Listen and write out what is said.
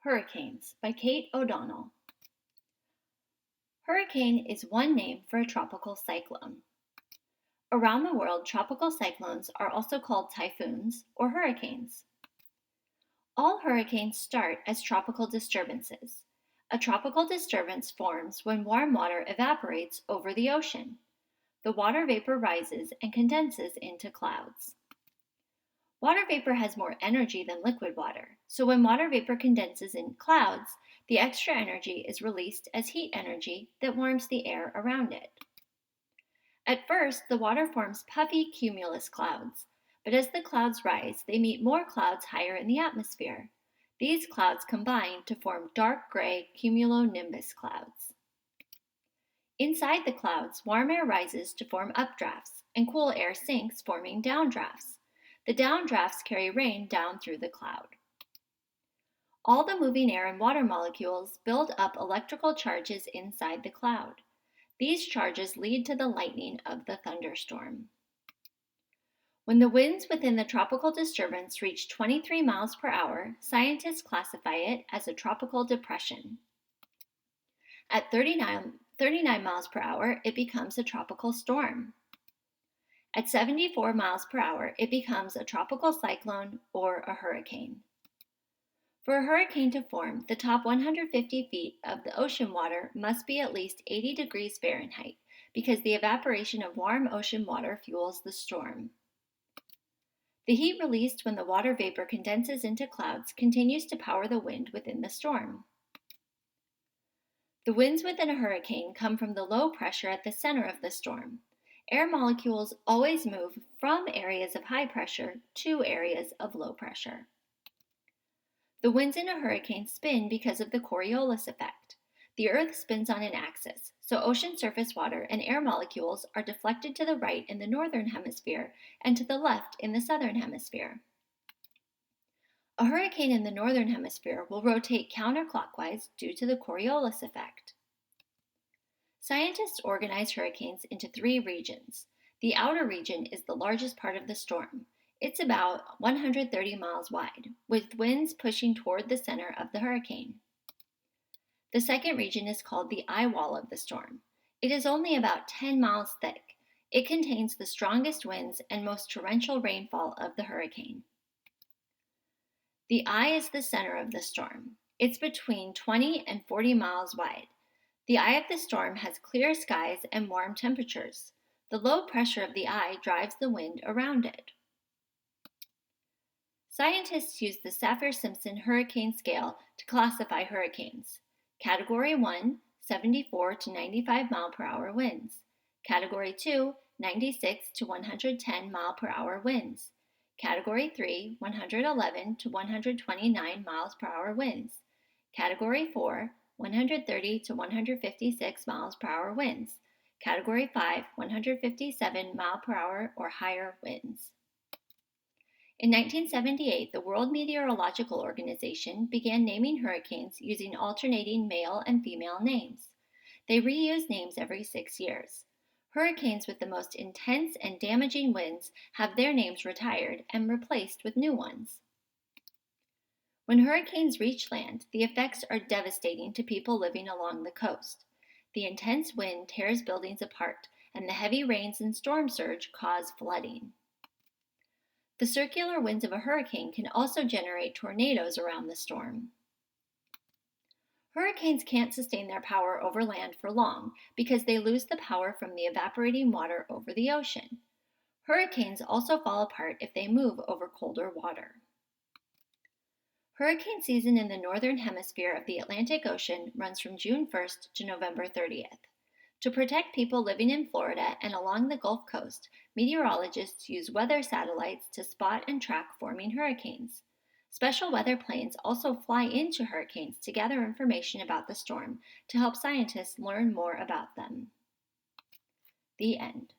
Hurricanes by Kate O'Donnell. Hurricane is one name for a tropical cyclone. Around the world, tropical cyclones are also called typhoons or hurricanes. All hurricanes start as tropical disturbances. A tropical disturbance forms when warm water evaporates over the ocean. The water vapor rises and condenses into clouds. Water vapor has more energy than liquid water, so when water vapor condenses in clouds, the extra energy is released as heat energy that warms the air around it. At first, the water forms puffy cumulus clouds, but as the clouds rise, they meet more clouds higher in the atmosphere. These clouds combine to form dark gray cumulonimbus clouds. Inside the clouds, warm air rises to form updrafts, and cool air sinks, forming downdrafts. The downdrafts carry rain down through the cloud. All the moving air and water molecules build up electrical charges inside the cloud. These charges lead to the lightning of the thunderstorm. When the winds within the tropical disturbance reach 23 miles per hour, scientists classify it as a tropical depression. At 39 miles per hour, it becomes a tropical storm. At 74 miles per hour, it becomes a tropical cyclone or a hurricane. For a hurricane to form, the top 150 feet of the ocean water must be at least 80 degrees Fahrenheit because the evaporation of warm ocean water fuels the storm. The heat released when the water vapor condenses into clouds continues to power the wind within the storm. The winds within a hurricane come from the low pressure at the center of the storm. Air molecules always move from areas of high pressure to areas of low pressure. The winds in a hurricane spin because of the Coriolis effect. The Earth spins on an axis, so ocean surface water and air molecules are deflected to the right in the northern hemisphere and to the left in the southern hemisphere. A hurricane in the northern hemisphere will rotate counterclockwise due to the Coriolis effect. Scientists organize hurricanes into 3 regions. The outer region is the largest part of the storm. It's about 130 miles wide, with winds pushing toward the center of the hurricane. The second region is called the eye wall of the storm. It is only about 10 miles thick. It contains the strongest winds and most torrential rainfall of the hurricane. The eye is the center of the storm. It's between 20 and 40 miles wide. The eye of the storm has clear skies and warm temperatures. The low pressure of the eye drives the wind around it. Scientists use the Saffir-Simpson hurricane scale to classify hurricanes. Category 1, 74 to 95 mile per hour winds. Category 2, 96 to 110 mile per hour winds. Category 3, 111 to 129 miles per hour winds. Category 4, 130 to 156 miles per hour winds. Category 5, 157 mile per hour or higher winds. In 1978, the World Meteorological Organization began naming hurricanes using alternating male and female names. They reuse names every 6 years. Hurricanes with the most intense and damaging winds have their names retired and replaced with new ones. When hurricanes reach land, the effects are devastating to people living along the coast. The intense wind tears buildings apart, and the heavy rains and storm surge cause flooding. The circular winds of a hurricane can also generate tornadoes around the storm. Hurricanes can't sustain their power over land for long because they lose the power from the evaporating water over the ocean. Hurricanes also fall apart if they move over colder water. Hurricane season in the northern hemisphere of the Atlantic Ocean runs from June 1st to November 30th. To protect people living in Florida and along the Gulf Coast, meteorologists use weather satellites to spot and track forming hurricanes. Special weather planes also fly into hurricanes to gather information about the storm to help scientists learn more about them. The end.